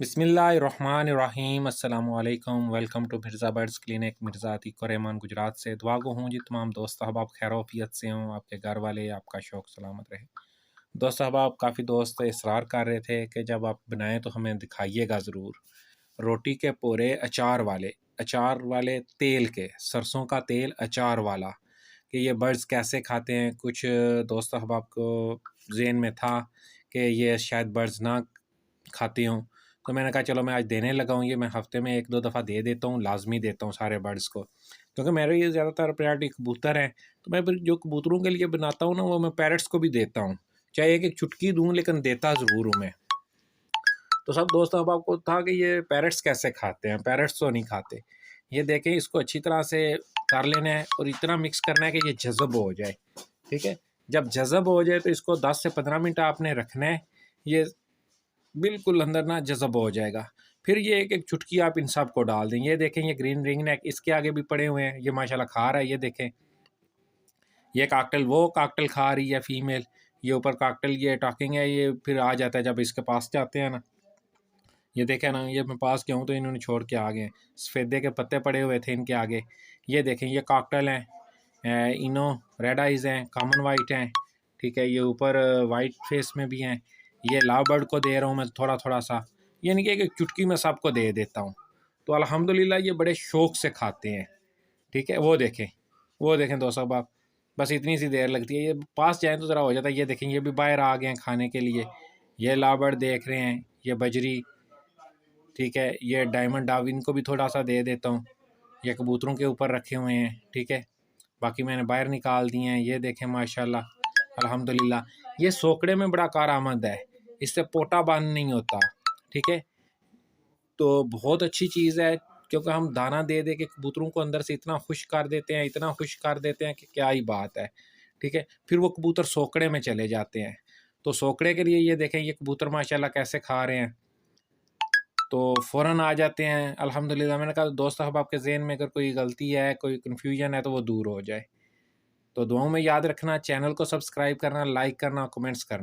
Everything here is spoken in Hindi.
बिस्मिल्लाहिर्रहमानिर्रहीम अस्सलामुअलैकुम। Welcome to Mirza birds clinic. Mirza Atiq Rahman Gujarat से दुआ गो हूँ जी तमाम दोस्त अहबाब खैरोफियत से हों, आपके घर वाले आपका शौक़ सलामत रहे। दोस्त अहबाब काफ़ी दोस्त इसरार कर रहे थे कि जब आप बनाएं तो हमें दिखाइएगा ज़रूर। रोटी के पूरे अचार वाले तेल के, सरसों का तेल अचार वाला, कि ये बर्ड्स कैसे खाते हैं। कुछ दोस्त अहबाब को ज़हन में था कि ये शायद बर्ड्स ना खाती हूँ, तो मैंने कहा चलो मैं आज देने लगा हूँ। ये मैं हफ़्ते में 1-2 दफ़ा दे देता हूँ, लाज़मी देता हूँ सारे बर्ड्स को, क्योंकि मेरे ये ज़्यादातर प्रायोरिटी कबूतर हैं। तो मैं फिर जो कबूतरों के लिए बनाता हूँ ना, वो मैं पैरट्स को भी देता हूँ, चाहे एक-एक चुटकी दूँ, लेकिन देता ज़रूर हूँ मैं। तो सब दोस्त अहबाब को था कि ये पैरट्स कैसे खाते हैं, पैरट्स तो नहीं खाते। ये देखें, इसको अच्छी तरह से कर लेना है और इतना मिक्स करना है कि ये जज़ब हो जाए, ठीक है। जब जज़ब हो जाए तो इसको 10 से 15 मिनट आपने रखना है। ये बिल्कुल अंदर ना जज़ब हो जाएगा। फिर ये एक-एक चुटकी आप इन सब को डाल दें। ये देखें, ये ग्रीन रिंग नेक इसके आगे भी पड़े हुए हैं, ये माशाल्लाह खा रहा है। ये देखें, ये काकटल, वो काकटल खा रही है फ़ीमेल। ये ऊपर काकटल, ये टॉकिंग है, ये फिर आ जाता है जब इसके पास जाते हैं ना। ये देखें ना, ये मैं पास गया हूँ तो इन्होंने छोड़ के आ गए। सफ़ेदे के पत्ते पड़े हुए थे इनके आगे। ये देखें, ये काकटल हैं, इनो रेड आइज़ हैं, कॉमन वाइट हैं, ठीक है। ये ऊपर वाइट फेस में भी हैं। ये लाव बर्ड को दे रहा हूँ मैं थोड़ा-थोड़ा सा, यानी कि एक चुटकी में सबको दे देता हूँ। तो अल्हम्दुलिल्लाह ये बड़े शौक़ से खाते हैं, ठीक है। वो देखें दोस्त साहब आप, बस इतनी सी देर लगती है। ये पास जाएँ तो ज़रा हो जाता है। ये देखें, ये भी बाहर आ गए हैं खाने के लिए। ये लाव बर्ड देख रहे हैं, ये बजरी, ठीक है। ये डायमंड डॉव, इनको भी थोड़ा-सा दे देता हूँ। ये कबूतरों के ऊपर रखे हुए हैं, ठीक है। बाकी मैंने बाहर निकाल दिए हैं। ये देखें माशाल्लाह, अल्हम्दुलिल्लाह। ये सोकड़े में बड़ा कारआमद है, इससे पोटा बंद नहीं होता, ठीक है। तो बहुत अच्छी चीज़ है, क्योंकि हम दाना दे दे के कबूतरों को अंदर से इतना खुश कर देते हैं, इतना खुश कर देते हैं कि क्या ही बात है, ठीक है। फिर वो कबूतर सोकड़े में चले जाते हैं। तो सोकड़े के लिए ये देखें, ये कबूतर माशाल्लाह कैसे खा रहे हैं, तो फ़ौरन आ जाते हैं अल्हम्दुलिल्लाह। मैंने कहा दोस्त साहब, आपके ज़हन में अगर कोई गलती है, कोई कन्फ्यूजन है, तो वो दूर हो जाए। तो दुआओं में याद रखना, चैनल को सब्सक्राइब करना, लाइक करना, कमेंट्स करना।